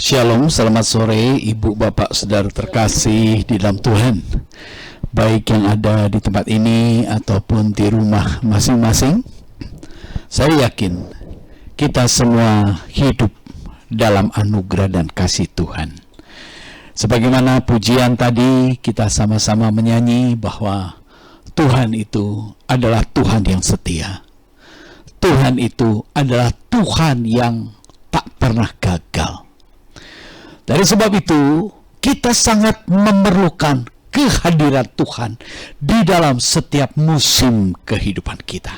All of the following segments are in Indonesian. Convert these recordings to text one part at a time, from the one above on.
Shalom, selamat sore Ibu Bapak Saudara terkasih di dalam Tuhan, baik yang ada di tempat ini ataupun di rumah masing-masing. Saya yakin kita semua hidup dalam anugerah dan kasih Tuhan. Sebagaimana pujian tadi, kita sama-sama menyanyi bahwa Tuhan itu adalah Tuhan yang setia. Tuhan itu adalah Tuhan yang tak pernah gagal. Dari sebab itu, kita sangat memerlukan kehadiran Tuhan di dalam setiap musim kehidupan kita.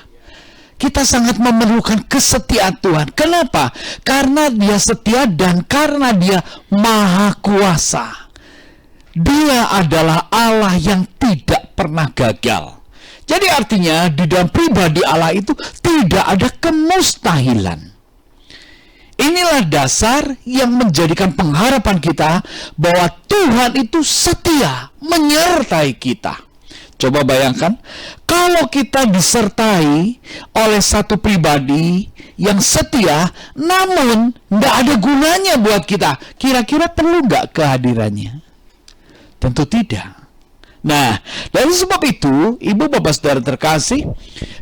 Kita sangat memerlukan kesetiaan Tuhan. Kenapa? Karena Dia setia dan karena Dia maha kuasa. Dia adalah Allah yang tidak pernah gagal. Jadi artinya di dalam pribadi Allah itu tidak ada kemustahilan. Inilah dasar yang menjadikan pengharapan kita bahwa Tuhan itu setia menyertai kita. Coba bayangkan, kalau kita disertai oleh satu pribadi yang setia, namun tidak ada gunanya buat kita, kira-kira perlu nggak kehadirannya? Tentu tidak. Nah, dari sebab itu, Ibu Bapak Saudara terkasih,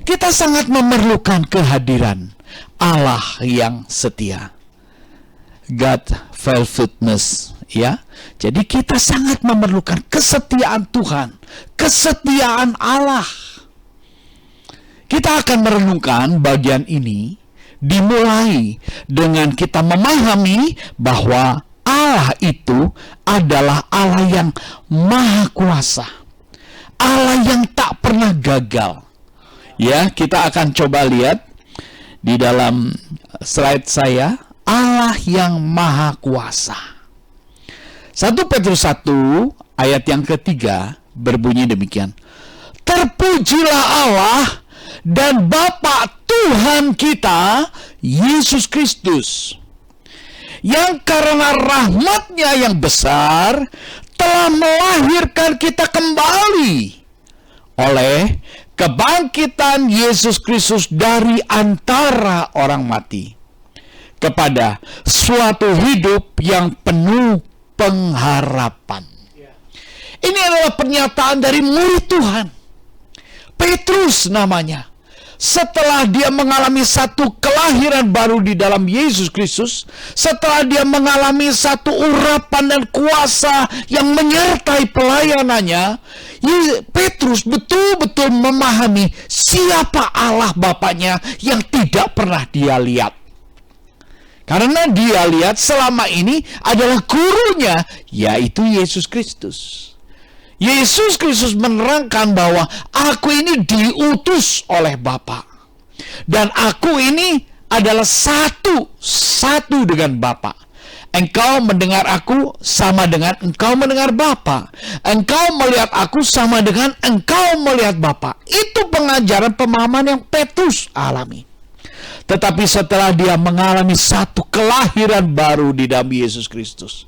kita sangat memerlukan kehadiran Allah yang setia. God faithfulness, ya. Jadi kita sangat memerlukan kesetiaan Tuhan, kesetiaan Allah. Kita akan merenungkan bagian ini dimulai dengan kita memahami bahwa Allah itu adalah Allah yang maha kuasa, Allah yang tak pernah gagal. Ya, kita akan coba lihat di dalam slide saya, Allah yang maha kuasa. 1 Petrus 1 ayat yang ketiga berbunyi demikian. Terpujilah Allah dan Bapa Tuhan kita, Yesus Kristus, yang karena rahmat-Nya yang besar telah melahirkan kita kembali oleh kebangkitan Yesus Kristus dari antara orang mati kepada suatu hidup yang penuh pengharapan. Ini adalah pernyataan dari murid Tuhan, Petrus namanya. Setelah dia mengalami satu kelahiran baru di dalam Yesus Kristus, setelah dia mengalami satu urapan dan kuasa yang menyertai pelayanannya, Petrus betul-betul memahami siapa Allah Bapaknya yang tidak pernah dia lihat. Karena dia lihat selama ini adalah gurunya, yaitu Yesus Kristus. Yesus Kristus menerangkan bahwa aku ini diutus oleh Bapa. Dan aku ini adalah satu dengan Bapa. Engkau mendengar aku sama dengan engkau mendengar Bapa. Engkau melihat aku sama dengan engkau melihat Bapa. Itu pengajaran pemahaman yang Petrus alami. Tetapi setelah dia mengalami satu kelahiran baru di dalam Yesus Kristus,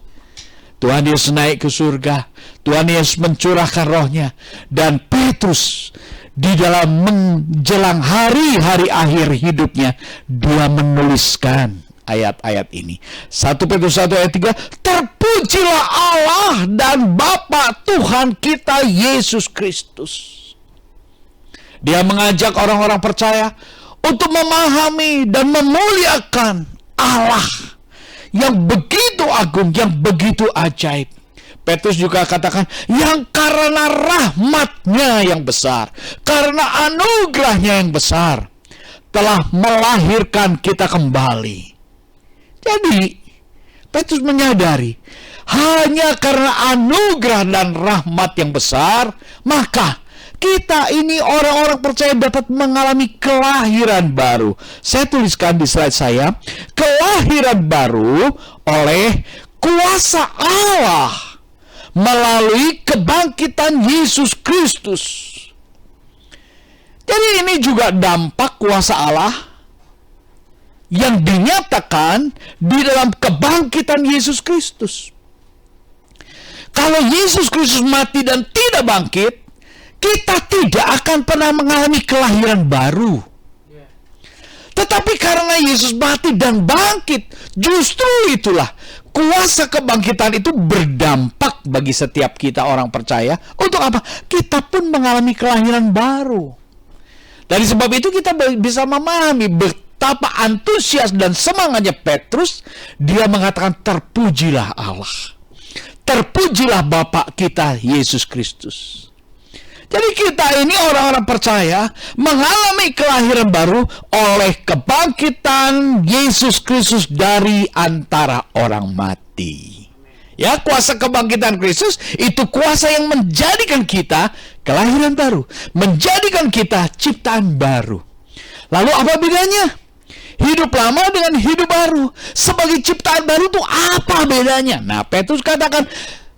Tuhan Yesus naik ke surga, Tuhan Yesus mencurahkan rohnya, dan Petrus di dalam menjelang hari-hari akhir hidupnya, dia menuliskan ayat-ayat ini. 1 Petrus 1 ayat 3, terpujilah Allah dan Bapa Tuhan kita Yesus Kristus. Dia mengajak orang-orang percaya untuk memahami dan memuliakan Allah yang begitu agung, yang begitu ajaib. Petrus juga katakan, yang karena rahmat-Nya yang besar, karena anugerah-Nya yang besar, telah melahirkan kita kembali. Jadi, Petrus menyadari, hanya karena anugerah dan rahmat yang besar, maka kita ini orang-orang percaya dapat mengalami kelahiran baru. Saya tuliskan di slide saya, kelahiran baru oleh kuasa Allah melalui kebangkitan Yesus Kristus. Jadi ini juga dampak kuasa Allah yang dinyatakan di dalam kebangkitan Yesus Kristus. Kalau Yesus Kristus mati dan tidak bangkit, kita tidak akan pernah mengalami kelahiran baru. Tetapi karena Yesus mati dan bangkit, justru itulah kuasa kebangkitan itu berdampak bagi setiap kita orang percaya. Untuk apa? Kita pun mengalami kelahiran baru. Dari sebab itu kita bisa memahami betapa antusias dan semangatnya Petrus. Dia mengatakan, terpujilah Allah, terpujilah Bapa kita Yesus Kristus. Jadi kita ini orang-orang percaya mengalami kelahiran baru oleh kebangkitan Yesus Kristus dari antara orang mati. Ya, kuasa kebangkitan Kristus itu kuasa yang menjadikan kita kelahiran baru, menjadikan kita ciptaan baru. Lalu apa bedanya? Hidup lama dengan hidup baru. Sebagai ciptaan baru itu apa bedanya? Nah, Petrus katakan,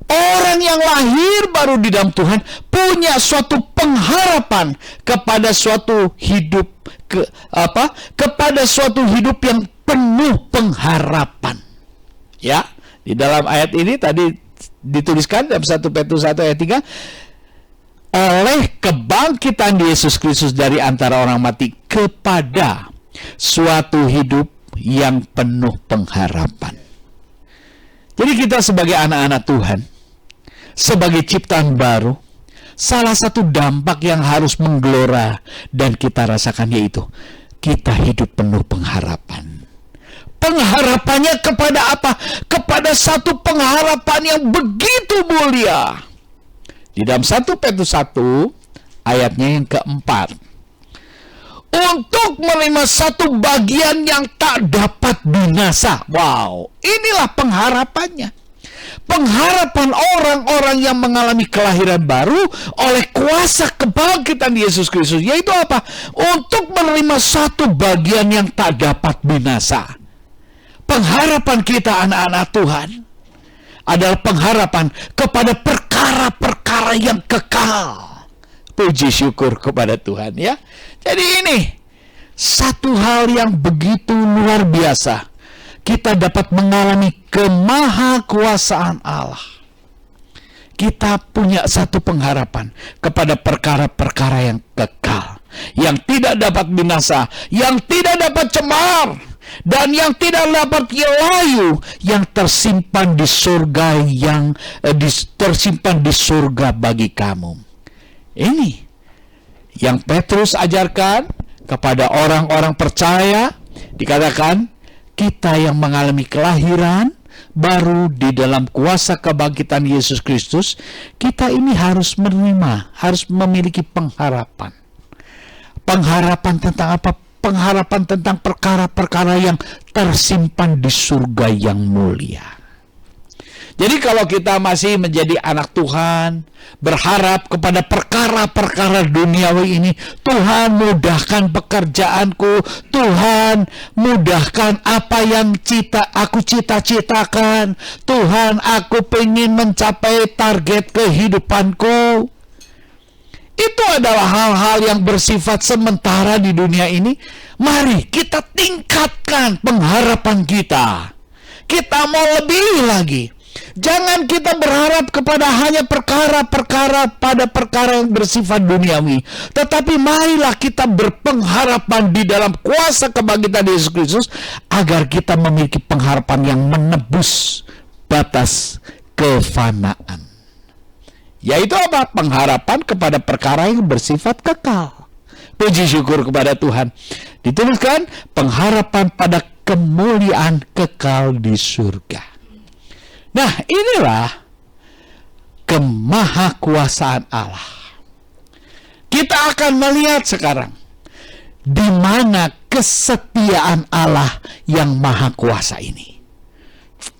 orang yang lahir baru di dalam Tuhan punya suatu pengharapan kepada suatu hidup kepada suatu hidup yang penuh pengharapan. Ya, di dalam ayat ini tadi dituliskan dalam 1 Petrus 1 ayat 3, oleh kebangkitan Yesus Kristus dari antara orang mati kepada suatu hidup yang penuh pengharapan. Jadi kita sebagai anak-anak Tuhan, sebagai ciptaan baru, salah satu dampak yang harus menggelora dan kita rasakan yaitu kita hidup penuh pengharapan. Pengharapannya kepada apa? Kepada satu pengharapan yang begitu mulia. Di dalam 1 Petrus 1 ayatnya yang keempat, untuk menerima satu bagian yang tak dapat binasa. Wow, inilah pengharapannya. Pengharapan orang-orang yang mengalami kelahiran baru oleh kuasa kebangkitan Yesus Kristus, yaitu apa? Untuk menerima satu bagian yang tak dapat binasa. Pengharapan kita anak-anak Tuhan adalah pengharapan kepada perkara-perkara yang kekal. Puji syukur kepada Tuhan, ya. Jadi ini satu hal yang begitu luar biasa. Kita dapat mengalami kemahakuasaan Allah. Kita punya satu pengharapan kepada perkara-perkara yang kekal, yang tidak dapat binasa, yang tidak dapat cemar, dan yang tidak dapat layu, yang tersimpan di surga, tersimpan di surga bagi kamu. Ini yang Petrus ajarkan kepada orang-orang percaya. Dikatakan kita yang mengalami kelahiran baru di dalam kuasa kebangkitan Yesus Kristus, kita ini harus menerima, harus memiliki pengharapan. Pengharapan tentang apa? Pengharapan tentang perkara-perkara yang tersimpan di surga yang mulia. Jadi kalau kita masih menjadi anak Tuhan, berharap kepada perkara-perkara duniawi ini, Tuhan mudahkan pekerjaanku, Tuhan mudahkan apa yang aku cita-citakan, Tuhan aku pengen mencapai target kehidupanku. Itu adalah hal-hal yang bersifat sementara di dunia ini. Mari kita tingkatkan pengharapan kita. Kita mau lebih lagi. Jangan kita berharap kepada hanya perkara yang bersifat duniawi. Tetapi marilah kita berpengharapan di dalam kuasa kebangkitan Yesus Kristus, agar kita memiliki pengharapan yang menebus batas kefanaan. Yaitu apa? Pengharapan kepada perkara yang bersifat kekal. Puji syukur kepada Tuhan. Dituliskan pengharapan pada kemuliaan kekal di surga. Nah, inilah kemahakuasaan Allah. Kita akan melihat sekarang di mana kesetiaan Allah yang maha kuasa ini.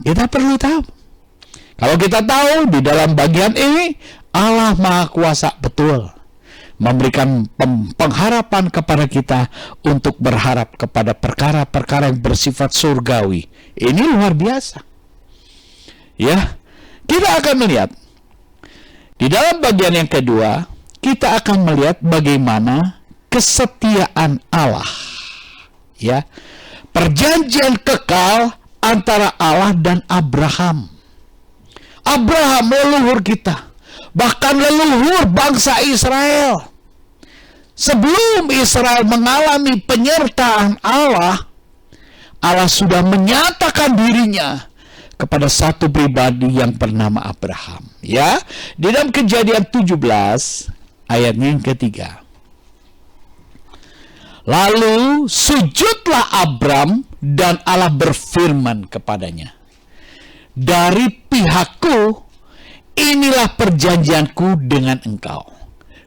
Kita perlu tahu. Kalau kita tahu di dalam bagian ini Allah maha kuasa betul, memberikan pengharapan kepada kita untuk berharap kepada perkara-perkara yang bersifat surgawi. Ini luar biasa. Ya, kita akan melihat di dalam bagian yang kedua, kita akan melihat bagaimana kesetiaan Allah. Ya, perjanjian kekal antara Allah dan Abraham. Abraham leluhur kita, bahkan leluhur bangsa Israel. Sebelum Israel mengalami penyertaan Allah, Allah sudah menyatakan dirinya kepada satu pribadi yang bernama Abraham. Ya, di dalam Kejadian 17 ayatnya yang ketiga. Lalu sujudlah Abram dan Allah berfirman kepadanya, dari pihakku inilah perjanjianku dengan engkau.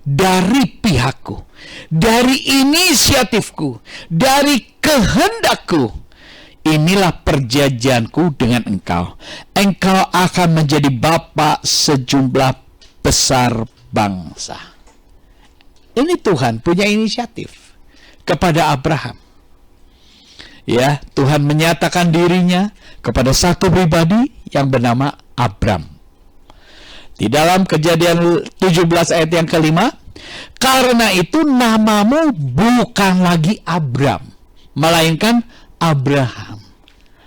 Dari pihakku, dari inisiatifku, dari kehendakku, inilah perjanjianku dengan engkau. Engkau akan menjadi bapa sejumlah besar bangsa. Ini Tuhan punya inisiatif kepada Abraham. Ya, Tuhan menyatakan dirinya kepada satu pribadi yang bernama Abram. Di dalam Kejadian 17 ayat yang kelima, karena itu namamu bukan lagi Abram, melainkan Abraham.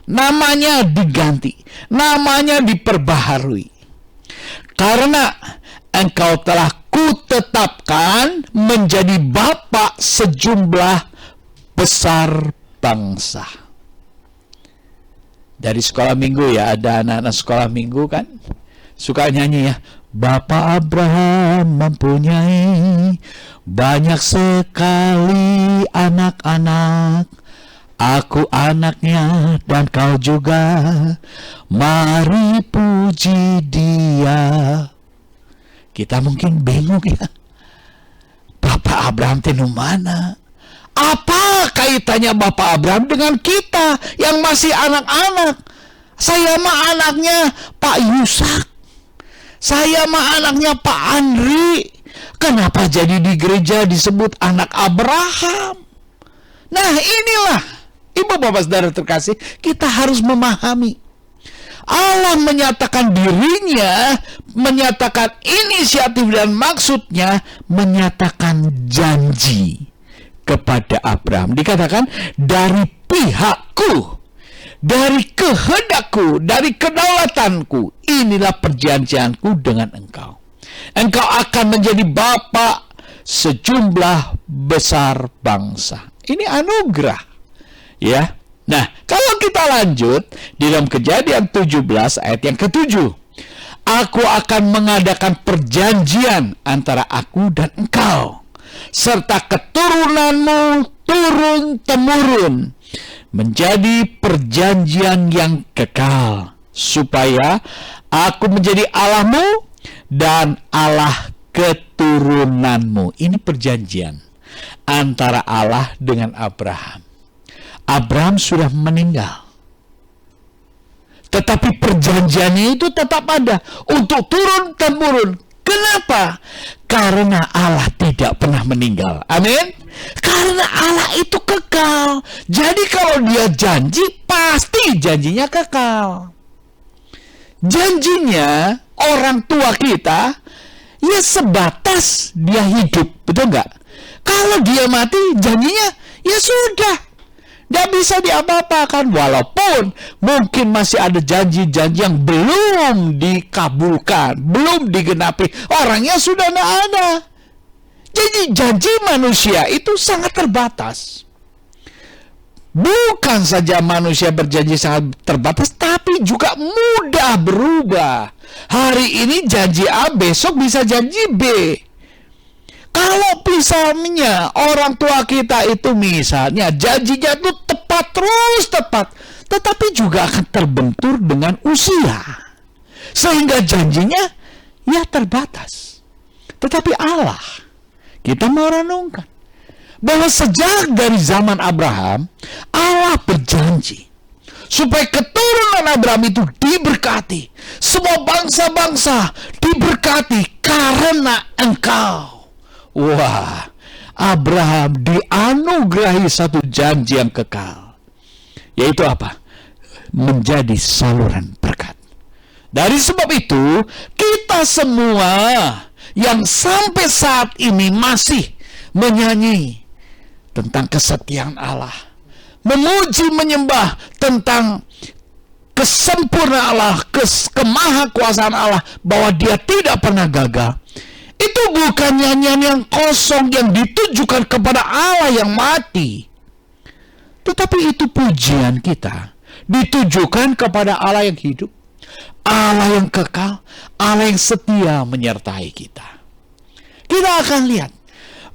Namanya diganti, namanya diperbaharui. Karena engkau telah kutetapkan menjadi bapa sejumlah besar bangsa. Dari sekolah minggu ya, ada anak-anak sekolah minggu kan suka nyanyi ya, Bapak Abraham mempunyai banyak sekali anak-anak, aku anaknya dan kau juga, mari puji dia. Kita mungkin bingung ya, Bapak Abraham itu mana? Apa kaitannya Bapak Abraham dengan kita yang masih anak-anak? Saya mah anaknya Pak Yusak, saya mah anaknya Pak Andri. Kenapa jadi di gereja disebut anak Abraham? Nah inilah, Ibu Bapak Saudara terkasih, kita harus memahami. Allah menyatakan dirinya, menyatakan inisiatif dan maksudnya, menyatakan janji kepada Abraham. Dikatakan dari pihakku, dari kehendakku, dari kedaulatanku, inilah perjanjianku dengan engkau. Engkau akan menjadi bapa sejumlah besar bangsa. Ini anugerah. Ya. Nah, kalau kita lanjut di dalam Kejadian 17 ayat yang ke-7. Aku akan mengadakan perjanjian antara aku dan engkau, serta keturunanmu turun-temurun, menjadi perjanjian yang kekal, supaya aku menjadi Allahmu dan Allah keturunanmu. Ini perjanjian antara Allah dengan Abraham. Abraham sudah meninggal, tetapi perjanjiannya itu tetap ada untuk turun-temurun. Kenapa? Karena Allah tidak pernah meninggal. Amin. Karena Allah itu kekal. Jadi kalau dia janji, pasti janjinya kekal. Janjinya orang tua kita ya sebatas dia hidup, betul nggak? Kalau dia mati, janjinya ya sudah, nggak bisa diapa-apakan. Walaupun mungkin masih ada janji-janji yang belum dikabulkan, belum digenapi, orangnya sudah nggak ada. Jadi janji manusia itu sangat terbatas. Bukan saja manusia berjanji sangat terbatas, tapi juga mudah berubah. Hari ini janji A, besok bisa janji B. Kalau misalnya orang tua kita itu misalnya janjinya itu tepat, terus tepat, tetapi juga akan terbentur dengan usia, sehingga janjinya ya terbatas. Tetapi Allah, kita mau renungkan bahwa sejak dari zaman Abraham, Allah berjanji supaya keturunan Abraham itu diberkati, semua bangsa-bangsa diberkati karena engkau. Wah, Abraham dianugerahi satu janji yang kekal, yaitu apa? Menjadi saluran berkat. Dari sebab itu, kita semua yang sampai saat ini masih menyanyi tentang kesetiaan Allah, memuji menyembah tentang kesempurnaan Allah, kemahakuasaan Allah, bahwa dia tidak pernah gagal. Itu bukan nyanyian yang kosong yang ditujukan kepada Allah yang mati. Tetapi itu pujian kita ditujukan kepada Allah yang hidup, Allah yang kekal, Allah yang setia menyertai kita. Kita akan lihat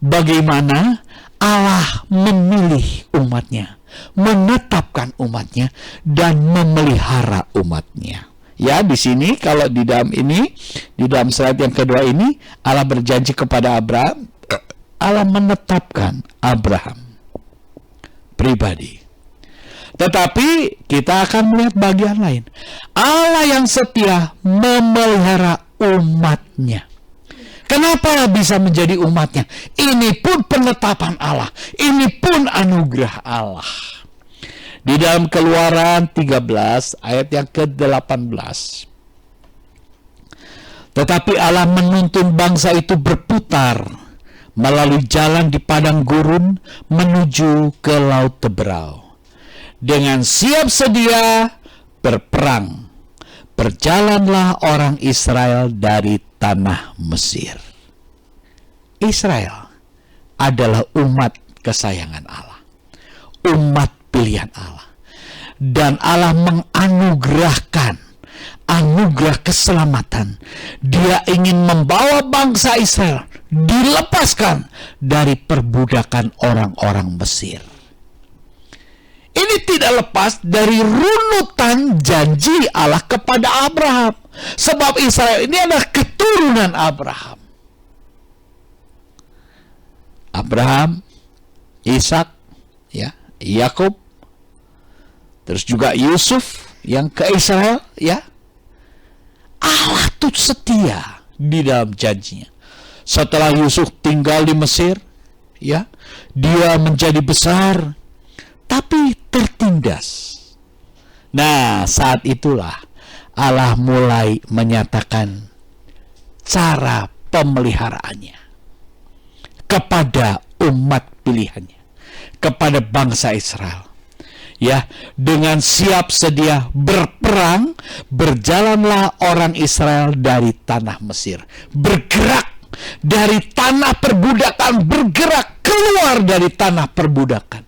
bagaimana Allah memilih umatnya, menetapkan umatnya, dan memelihara umatnya. Ya, di sini kalau di dalam slide yang kedua ini, Allah berjanji kepada Abraham, Allah menetapkan Abraham pribadi. Tetapi kita akan melihat bagian lain. Allah yang setia memelihara umatnya. Kenapa bisa menjadi umatnya? Ini pun penetapan Allah. Ini pun anugerah Allah. Di dalam Keluaran 13 ayat yang ke-18. Tetapi Allah menuntun bangsa itu berputar melalui jalan di padang gurun menuju ke Laut Teberau. Dengan siap sedia berperang, berjalanlah orang Israel dari tanah Mesir. Israel adalah umat kesayangan Allah, umat pilihan Allah, dan Allah menganugerahkan anugerah keselamatan. Dia ingin membawa bangsa Israel dilepaskan dari perbudakan orang-orang Mesir. Ini tidak lepas dari runutan janji Allah kepada Abraham. Sebab Israel ini adalah keturunan Abraham. Abraham, Ishak, ya, Yakub, terus juga Yusuf yang ke Israel, ya. Allah tuh setia di dalam janjinya. Setelah Yusuf tinggal di Mesir, ya, dia menjadi besar, tapi tertindas. Nah, saat itulah Allah mulai menyatakan cara pemeliharaannya kepada umat pilihannya, kepada bangsa Israel. Ya, dengan siap sedia berperang, berjalanlah orang Israel dari tanah Mesir, bergerak dari tanah perbudakan, bergerak keluar dari tanah perbudakan.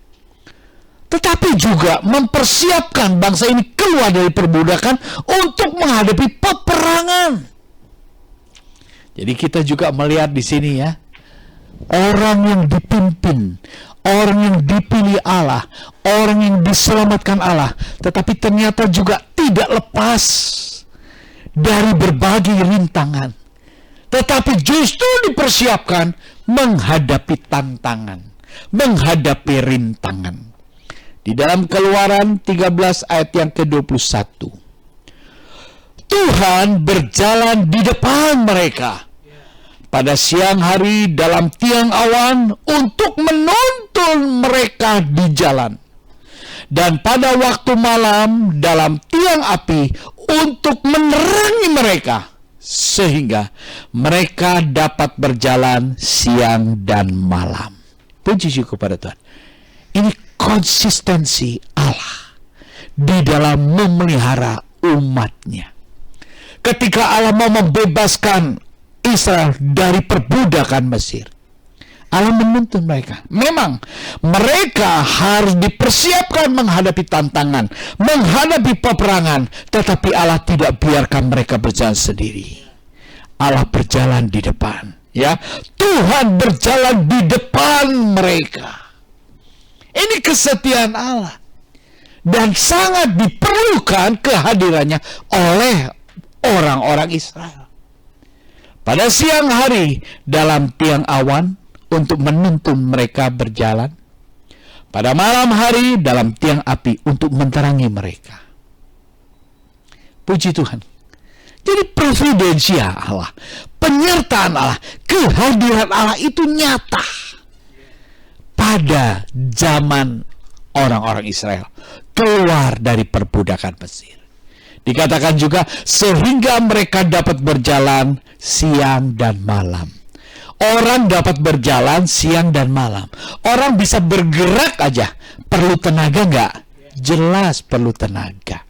Tetapi juga mempersiapkan bangsa ini keluar dari perbudakan untuk menghadapi peperangan. Jadi kita juga melihat di sini, ya, orang yang dipimpin, orang yang dipilih Allah, orang yang diselamatkan Allah, tetapi ternyata juga tidak lepas dari berbagai rintangan, tetapi justru dipersiapkan menghadapi tantangan, menghadapi rintangan. Di dalam Keluaran 13 ayat yang ke-21, Tuhan berjalan di depan mereka pada siang hari dalam tiang awan untuk menuntun mereka di jalan, dan pada waktu malam dalam tiang api untuk menerangi mereka, sehingga mereka dapat berjalan siang dan malam. Puji syukur kepada Tuhan. Ini konsistensi Allah di dalam memelihara umatnya. Ketika Allah mau membebaskan Israel dari perbudakan Mesir, Allah menuntun mereka. Memang mereka harus dipersiapkan menghadapi tantangan, menghadapi peperangan, tetapi Allah tidak biarkan mereka berjalan sendiri. Allah berjalan di depan, ya. Tuhan berjalan di depan mereka. Ini kesetiaan Allah, dan sangat diperlukan kehadirannya oleh orang-orang Israel. Pada siang hari dalam tiang awan untuk menuntun mereka berjalan, pada malam hari dalam tiang api untuk menerangi mereka. Puji Tuhan. Jadi providensial Allah, penyertaan Allah, kehadiran Allah itu nyata pada zaman orang-orang Israel keluar dari perbudakan Mesir. Dikatakan juga sehingga mereka dapat berjalan siang dan malam. Orang dapat berjalan siang dan malam. Orang bisa bergerak aja. Perlu tenaga nggak? Jelas perlu tenaga.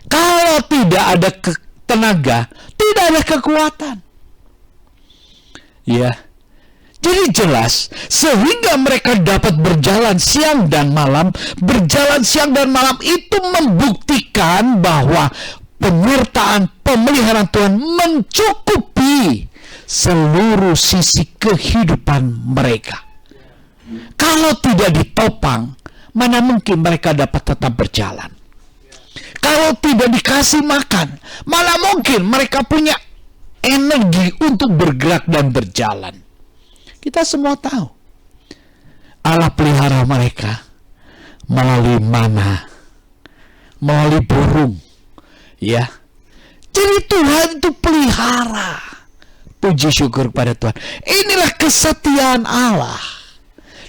Kalau tidak ada tenaga, tidak ada kekuatan. Ya. Jadi jelas, sehingga mereka dapat berjalan siang dan malam. Berjalan siang dan malam itu membuktikan bahwa penyertaan pemeliharaan Tuhan mencukupi seluruh sisi kehidupan mereka. Kalau tidak ditopang, mana mungkin mereka dapat tetap berjalan. Kalau tidak dikasih makan, mana mungkin mereka punya energi untuk bergerak dan berjalan. Kita semua tahu Allah pelihara mereka melalui mana, melalui burung, ya. Jadi Tuhan itu pelihara. Puji syukur pada Tuhan. Inilah kesetiaan Allah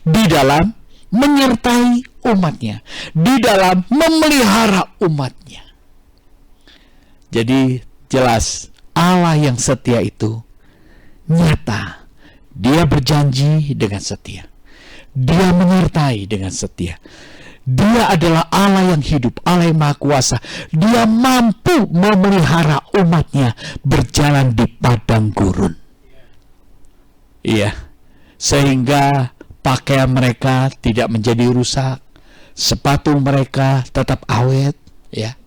di dalam menyertai umatnya, di dalam memelihara umatnya. Jadi jelas Allah yang setia itu nyata. Dia berjanji dengan setia. Dia menyertai dengan setia. Dia adalah Allah yang hidup, Allah yang Maha Kuasa. Dia mampu memelihara umatnya berjalan di padang gurun. Iya, sehingga pakaian mereka tidak menjadi rusak, sepatu mereka tetap awet, ya.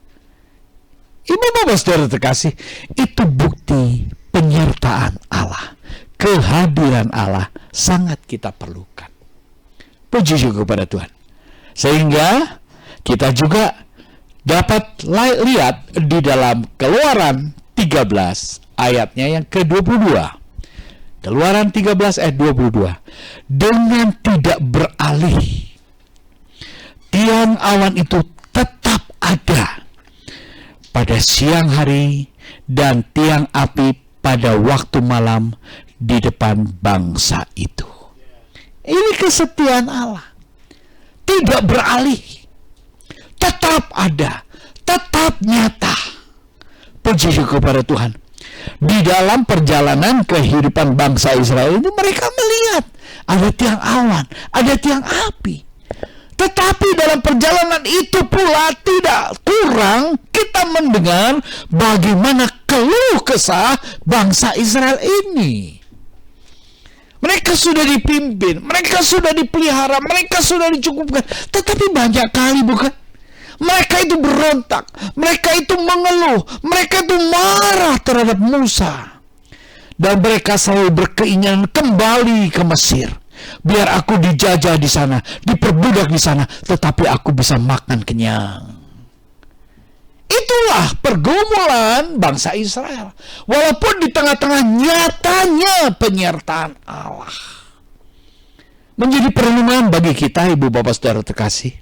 Ibu bapak saudara terkasih, itu bukti penyertaan Allah. Kehadiran Allah sangat kita perlukan. Puji syukur kepada Tuhan. Sehingga kita juga dapat lihat di dalam Keluaran 13 ayatnya yang ke-22. Keluaran 13 ayat 22. Dengan tidak beralih, tiang awan itu tetap ada pada siang hari dan tiang api pada waktu malam di depan bangsa itu. Ini kesetiaan Allah. Tidak beralih. Tetap ada. Tetap nyata. Puji syukur kepada Tuhan. Di dalam perjalanan kehidupan bangsa Israel ini mereka melihat ada tiang awan, ada tiang api. Tetapi dalam perjalanan itu pula tidak kurang kita mendengar bagaimana keluh kesah bangsa Israel ini. Mereka sudah dipimpin, mereka sudah dipelihara, mereka sudah dicukupkan. Tetapi banyak kali bukan? Mereka itu berontak, mereka itu mengeluh, mereka itu marah terhadap Musa. Dan mereka selalu berkeinginan kembali ke Mesir. Biar aku dijajah di sana, diperbudak di sana, tetapi aku bisa makan kenyang. Itulah pergumulan bangsa Israel. Walaupun di tengah-tengah nyatanya penyertaan Allah. Menjadi perenungan bagi kita, ibu bapak saudara terkasih.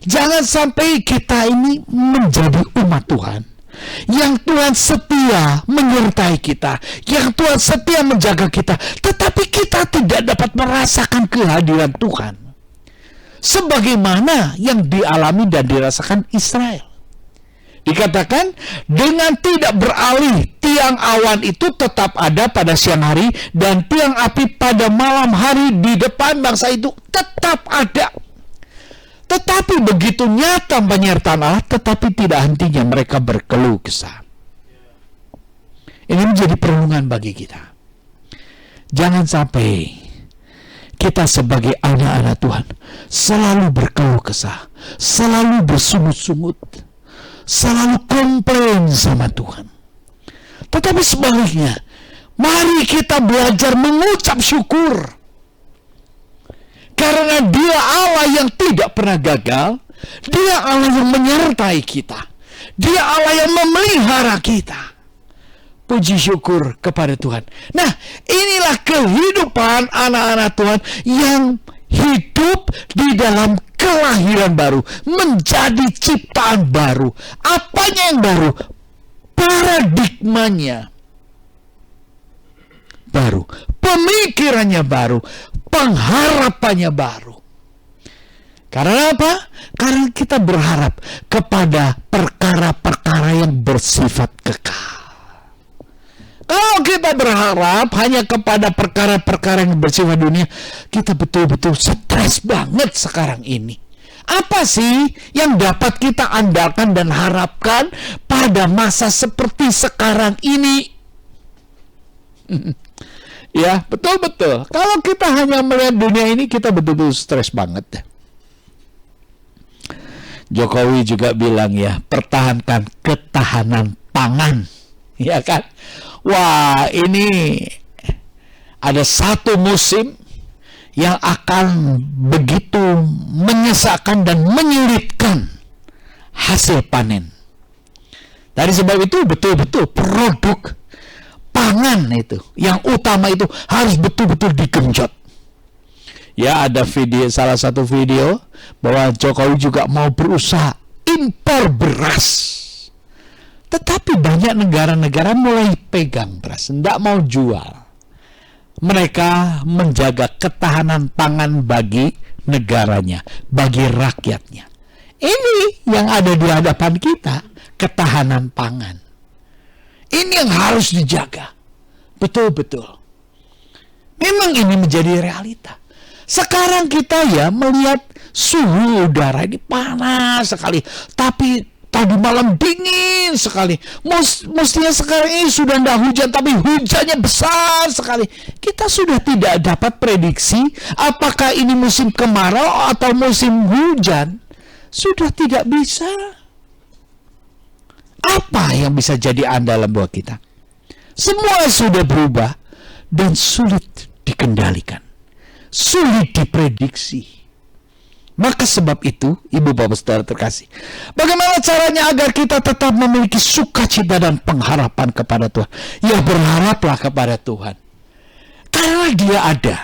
Jangan sampai kita ini menjadi umat Tuhan. Yang Tuhan setia menyertai kita. Yang Tuhan setia menjaga kita. Tetapi kita tidak dapat merasakan kehadiran Tuhan. Sebagaimana yang dialami dan dirasakan Israel. Dikatakan dengan tidak beralih tiang awan itu tetap ada pada siang hari dan tiang api pada malam hari di depan bangsa itu tetap ada. Tetapi begitu nyata penyertaan Allah, tetapi tidak hentinya mereka berkeluh kesah. Ini menjadi perenungan bagi kita. Jangan sampai kita sebagai anak-anak Tuhan selalu berkeluh kesah, selalu bersungut-sungut, selalu komplain sama Tuhan. Tetapi sebaliknya, mari kita belajar mengucap syukur. Karena Dia Allah yang tidak pernah gagal, Dia Allah yang menyertai kita, Dia Allah yang memelihara kita. Puji syukur kepada Tuhan. Nah, inilah kehidupan anak-anak Tuhan yang hidup di dalam kelahiran baru, menjadi ciptaan baru. Apanya yang baru? Paradigmanya baru, pemikirannya baru, pengharapannya baru. Karena apa? Karena kita berharap kepada perkara-perkara yang bersifat kekal. Kalau kita berharap hanya kepada perkara-perkara yang bersifat dunia, kita betul-betul stres banget sekarang ini. Apa sih yang dapat kita andalkan dan harapkan pada masa seperti sekarang ini? Ya, betul-betul. Kalau kita hanya melihat dunia ini, kita betul-betul stres banget. Jokowi juga bilang ya, pertahankan ketahanan pangan. Ya kan? Wah, ini ada satu musim yang akan begitu menyesakkan dan menyulitkan hasil panen. Dari sebab itu betul-betul produk pangan itu yang utama itu harus betul-betul digenjot. Ya, ada salah satu video bahwa Jokowi juga mau berusaha impor beras. Tetapi banyak negara-negara mulai pegang beras, tidak mau jual. Mereka menjaga ketahanan pangan bagi negaranya, bagi rakyatnya. Ini yang ada di hadapan kita, ketahanan pangan. Ini yang harus dijaga. Betul-betul. Memang ini menjadi realita. Sekarang kita ya melihat suhu udara ini panas sekali. Tapi tadi malam dingin sekali. Mestinya sekarang ini sudah tidak hujan, tapi hujannya besar sekali. Kita sudah tidak dapat prediksi apakah ini musim kemarau atau musim hujan. Sudah tidak bisa. Apa yang bisa jadi andalan buat kita? Semua sudah berubah dan sulit dikendalikan, sulit diprediksi. Maka sebab itu, Ibu Bapak Saudara terkasih, bagaimana caranya agar kita tetap memiliki sukacita dan pengharapan kepada Tuhan? Ya, berharaplah kepada Tuhan. Karena Dia ada,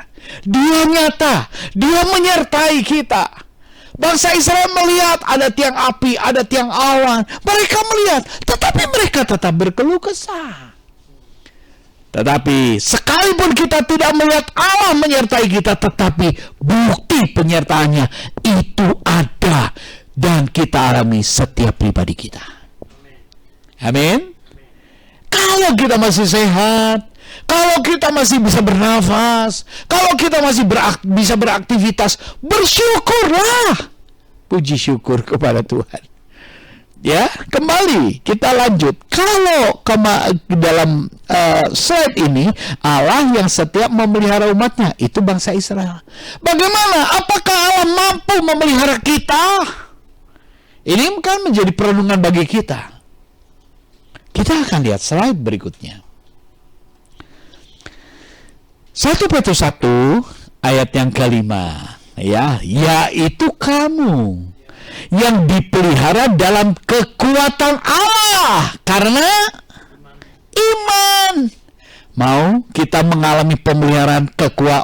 Dia nyata, Dia menyertai kita. Bangsa Israel melihat ada tiang api, ada tiang awan. Mereka melihat, tetapi mereka tetap berkeluh kesah. Tetapi sekalipun kita tidak melihat Allah menyertai kita, tetapi bukti penyertaannya itu ada dan kita alami setiap pribadi kita. Amin. Kalau kita masih sehat, kalau kita masih bisa bernafas, kalau kita masih bisa beraktivitas, bersyukurlah. Puji syukur kepada Tuhan. Ya, kembali kita lanjut. Kalau dalam slide ini, Allah yang setiap memelihara umatnya, itu bangsa Israel. Bagaimana? Apakah Allah mampu memelihara kita? Ini kan menjadi perenungan bagi kita. Kita akan lihat slide berikutnya. 1 Petrus 1 ayat yang kelima, ya, yaitu kamu yang dipelihara dalam kekuatan Allah karena iman. Mau kita mengalami pemeliharaan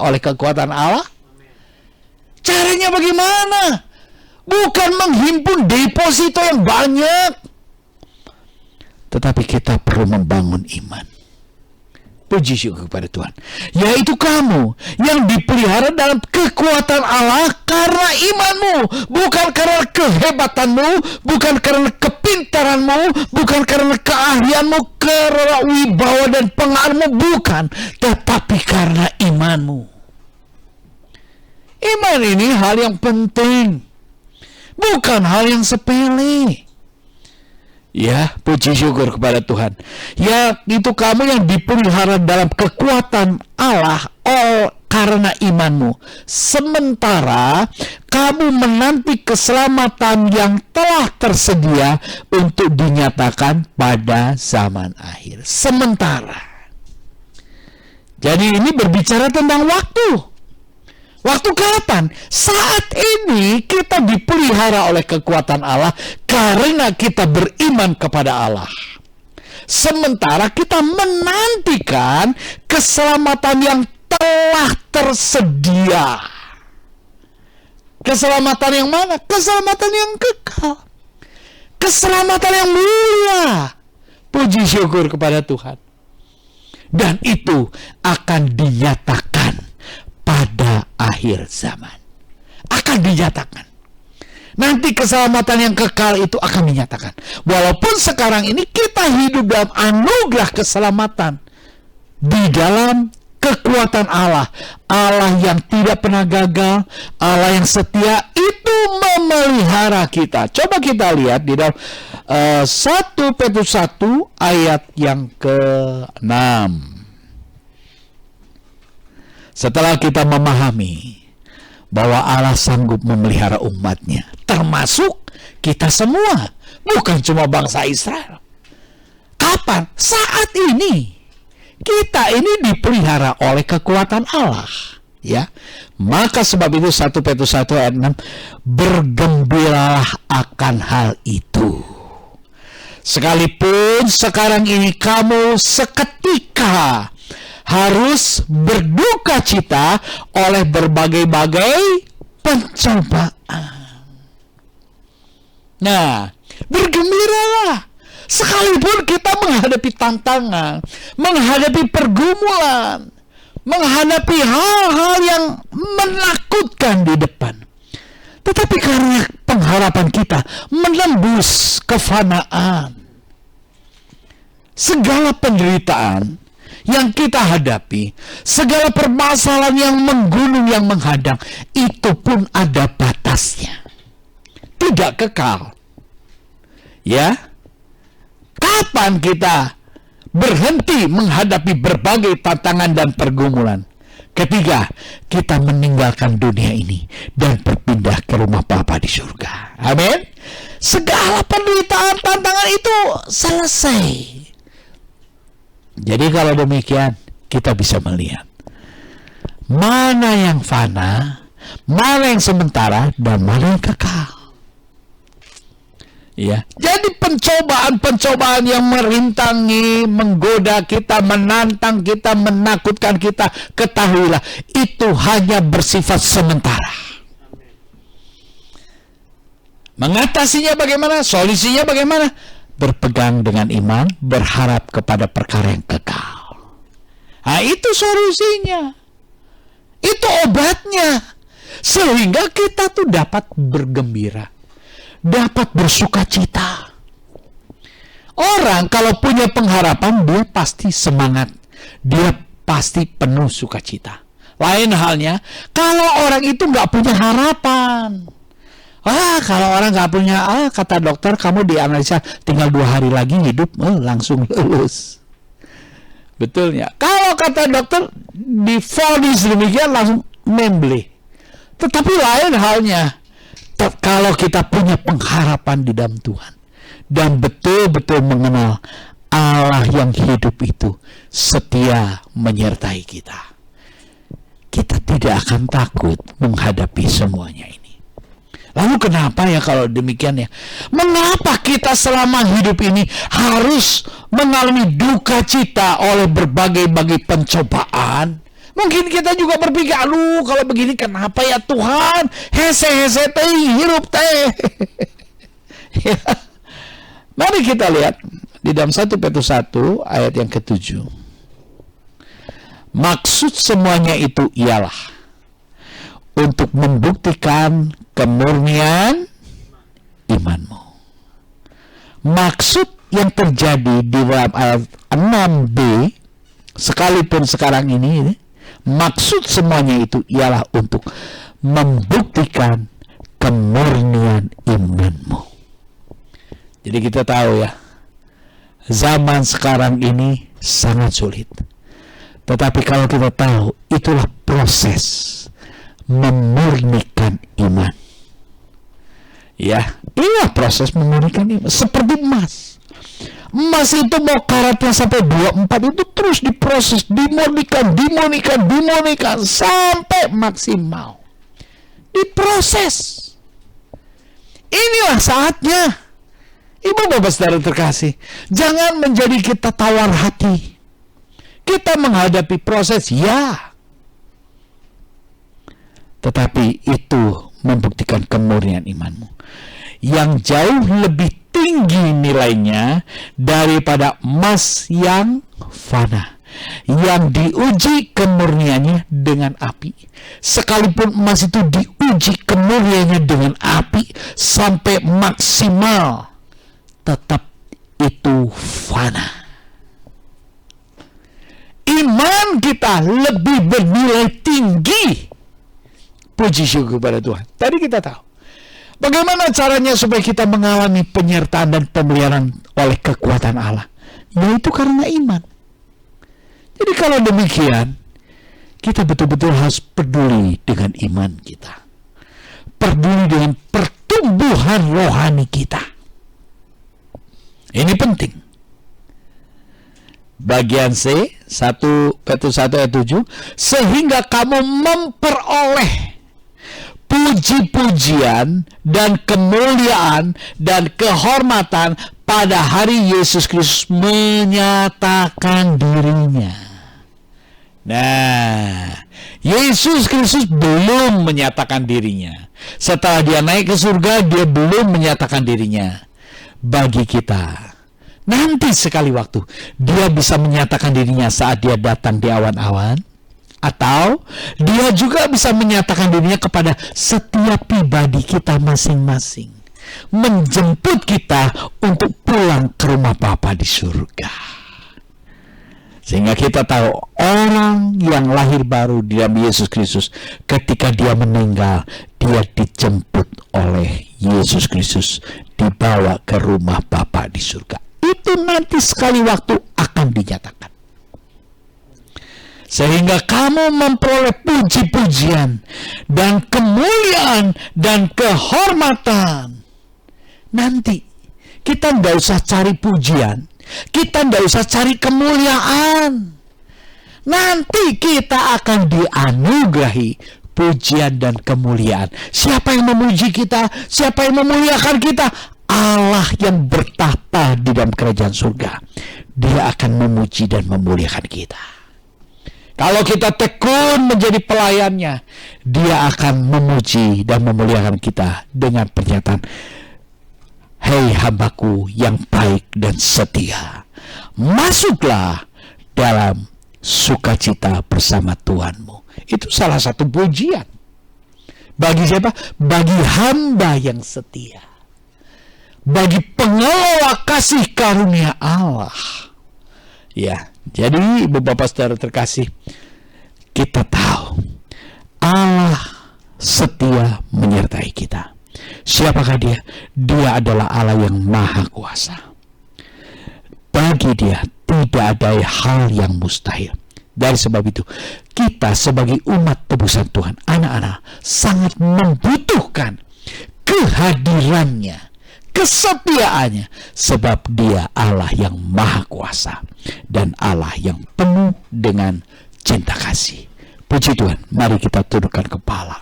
oleh kekuatan Allah? Caranya bagaimana? Bukan menghimpun deposito yang banyak, tetapi kita perlu membangun iman. Puji syukur kepada Tuhan. Yaitu kamu yang dipelihara dalam kekuatan Allah karena imanmu. Bukan karena kehebatanmu, bukan karena kepintaranmu, bukan karena keahlianmu, karena wibawa dan pengaruhmu, bukan. Tetapi karena imanmu. Iman ini hal yang penting, bukan hal yang sepele. Ya, puji syukur kepada Tuhan. Ya, itu kamu yang dipelihara dalam kekuatan Allah karena imanmu. Sementara kamu menanti keselamatan yang telah tersedia untuk dinyatakan pada zaman akhir. Sementara. Jadi ini berbicara tentang waktu. Waktu kapan? Saat ini kita dipelihara oleh kekuatan Allah karena kita beriman kepada Allah. Sementara kita menantikan keselamatan yang telah tersedia. Keselamatan yang mana? Keselamatan yang kekal. Keselamatan yang mulia. Puji syukur kepada Tuhan. Dan itu akan dinyatakan pada akhir zaman. Akan dinyatakan. Nanti keselamatan yang kekal itu akan dinyatakan. Walaupun sekarang ini kita hidup dalam anugerah keselamatan. Di dalam kekuatan Allah. Allah yang tidak pernah gagal. Allah yang setia itu memelihara kita. Coba kita lihat di dalam 1 Petrus 1 ayat yang ke-6. Setelah kita memahami bahwa Allah sanggup memelihara umatnya, termasuk kita semua, bukan cuma bangsa Israel. Kapan? Saat ini. Kita ini dipelihara oleh kekuatan Allah. Ya, maka sebab itu 1 Petrus 1 ayat 6, bergembiralah akan hal itu. Sekalipun sekarang ini kamu seketika harus berduka cita oleh berbagai-bagai pencobaan. Nah, bergembiralah sekalipun kita menghadapi tantangan, menghadapi pergumulan, menghadapi hal-hal yang menakutkan di depan. Tetapi karena pengharapan kita menembus kefanaan, segala penderitaan yang kita hadapi, segala permasalahan yang menggunung, yang menghadang, itu pun ada batasnya, tidak kekal. Ya, kapan kita berhenti menghadapi berbagai tantangan dan pergumulan? Ketika kita meninggalkan dunia ini dan berpindah ke rumah Bapa di surga. Amin. Segala penderitaan, tantangan itu selesai. Jadi kalau demikian, kita bisa melihat mana yang fana, mana yang sementara, dan mana yang kekal. Ya, jadi pencobaan-pencobaan yang merintangi, menggoda kita, menantang kita, menakutkan kita, ketahuilah itu hanya bersifat sementara. Mengatasinya bagaimana? Solusinya bagaimana? Berpegang dengan iman, berharap kepada perkara yang kekal. Nah, itu solusinya. Itu obatnya. Sehingga kita tuh dapat bergembira, dapat bersuka cita. Orang kalau punya pengharapan, dia pasti semangat, dia pasti penuh sukacita. Lain halnya kalau orang itu nggak punya harapan. Kalau orang nggak punya, kata dokter kamu dianalisa tinggal 2 hari lagi hidup, langsung lulus. Betul ya? Kalau kata dokter divonis demikian, langsung membeli. Tetapi lain halnya kalau kita punya pengharapan di dalam Tuhan dan betul-betul mengenal Allah yang hidup itu setia menyertai kita, kita tidak akan takut menghadapi semuanya ini. Lalu kenapa ya kalau demikian ya? Mengapa kita selama hidup ini harus mengalami duka cita oleh berbagai-bagai pencobaan? Mungkin kita juga berpikir, aduh kalau begini kenapa ya Tuhan? Hese-hese teh, hirup teh. Ya. Mari kita lihat di dalam 1 Petrus 1 ayat yang ke-7. Maksud semuanya itu ialah untuk membuktikan kemurnian imanmu. Maksud yang terjadi di dalam ayat 6b, sekalipun sekarang ini, maksud semuanya itu ialah untuk membuktikan kemurnian imanmu. Jadi kita tahu ya, zaman sekarang ini sangat sulit. Tetapi kalau kita tahu, itulah proses memurnikan iman. Ya, inilah proses memurnikan iman. Seperti emas. Emas itu mau karatnya sampai 24 itu terus diproses, dimurnikan sampai maksimal. Diproses. Inilah saatnya. Ibu bapak saudara terkasih, jangan menjadi kita tawar hati. Kita menghadapi proses, ya. Tetapi itu membuktikan kemurnian imanmu, yang jauh lebih tinggi nilainya daripada emas yang fana, yang diuji kemurniannya dengan api. Sekalipun emas itu diuji kemurniannya dengan api sampai maksimal, tetap itu fana. Iman kita lebih bernilai tinggi. Puji syukur kepada Tuhan. Tadi kita tahu bagaimana caranya supaya kita mengalami penyertaan dan pemeliharaan oleh kekuatan Allah, yaitu karena iman. Jadi kalau demikian, kita betul-betul harus peduli dengan iman kita, peduli dengan pertumbuhan rohani kita. Ini penting. Bagian C, 1 Petrus 1 ayat 7, sehingga kamu memperoleh puji-pujian dan kemuliaan dan kehormatan pada hari Yesus Kristus menyatakan dirinya. Nah, Yesus Kristus belum menyatakan dirinya. Setelah dia naik ke surga, dia belum menyatakan dirinya. Bagi kita, nanti sekali waktu, dia bisa menyatakan dirinya saat dia datang di awan-awan, atau dia juga bisa menyatakan dirinya kepada setiap pribadi kita masing-masing, menjemput kita untuk pulang ke rumah Bapa di surga. Sehingga kita tahu orang yang lahir baru di dalam Yesus Kristus, ketika dia meninggal, dia dijemput oleh Yesus Kristus, dibawa ke rumah Bapa di surga. Itu nanti sekali waktu akan dinyatakan. Sehingga kamu memperoleh puji-pujian dan kemuliaan dan kehormatan. Nanti kita nggak usah cari pujian, kita nggak usah cari kemuliaan. Nanti kita akan dianugerahi pujian dan kemuliaan. Siapa yang memuji kita? Siapa yang memuliakan kita? Allah yang bertahta di dalam kerajaan surga. Dia akan memuji dan memuliakan kita. Kalau kita tekun menjadi pelayannya, dia akan memuji dan memuliakan kita dengan pernyataan, hei hambaku yang baik dan setia, masuklah dalam sukacita bersama Tuhanmu. Itu salah satu pujian. Bagi siapa? Bagi hamba yang setia. Bagi pengelola kasih karunia Allah. Ya, jadi Ibu Bapak Saudara terkasih, kita tahu Allah setia menyertai kita. Siapakah dia? Dia adalah Allah yang maha kuasa. Bagi dia tidak ada hal yang mustahil. Dari sebab itu, kita sebagai umat tebusan Tuhan, anak-anak, sangat membutuhkan kehadirannya, kesetiaannya, sebab dia Allah yang maha kuasa dan Allah yang penuh dengan cinta kasih. Puji Tuhan, mari kita tundukkan kepala.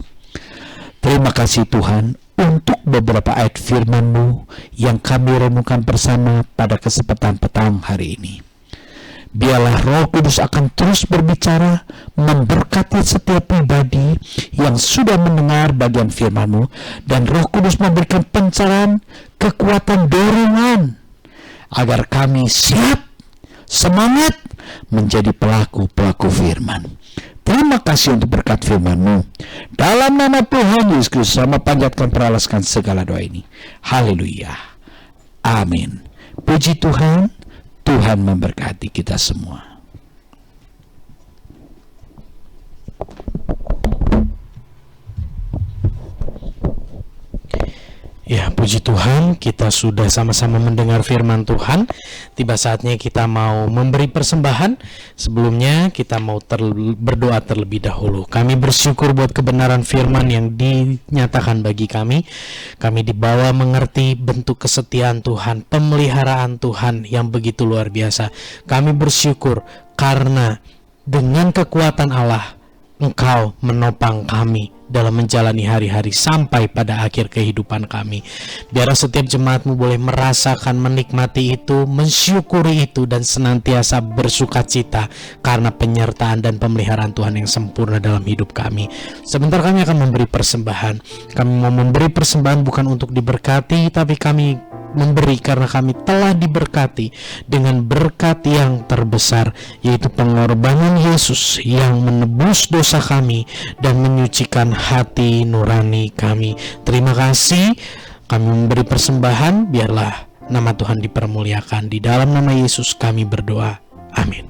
Terima kasih Tuhan untuk beberapa ayat firman-Mu yang kami renungkan bersama pada kesempatan petang hari ini. Biarlah Roh Kudus akan terus berbicara, memberkati setiap pribadi yang sudah mendengar bagian firman-Mu, dan Roh Kudus memberikan pencerahan, kekuatan, dorongan, agar kami siap, semangat, menjadi pelaku-pelaku firman. Terima kasih untuk berkat firman-Mu. Dalam nama Tuhan Yesus Kristus, sama panjatkan peralaskan segala doa ini. Haleluya. Amin. Puji Tuhan. Tuhan memberkati kita semua. Ya, puji Tuhan, kita sudah sama-sama mendengar firman Tuhan. Tiba saatnya kita mau memberi persembahan. Sebelumnya kita mau berdoa terlebih dahulu. Kami bersyukur buat kebenaran firman yang dinyatakan bagi kami. Kami dibawa mengerti bentuk kesetiaan Tuhan, pemeliharaan Tuhan yang begitu luar biasa. Kami bersyukur karena dengan kekuatan Allah, Engkau menopang kami dalam menjalani hari-hari sampai pada akhir kehidupan kami. Biar setiap jemaat-Mu boleh merasakan, menikmati itu, mensyukuri itu, dan senantiasa bersukacita karena penyertaan dan pemeliharaan Tuhan yang sempurna dalam hidup kami. Sebentar kami akan memberi persembahan. Kami mau memberi persembahan bukan untuk diberkati, tapi kami memberi karena kami telah diberkati dengan berkat yang terbesar, yaitu pengorbanan Yesus yang menebus dosa kami dan menyucikan hati nurani kami. Terima kasih. Kami memberi persembahan, biarlah nama Tuhan dipermuliakan. Di dalam nama Yesus kami berdoa. Amin.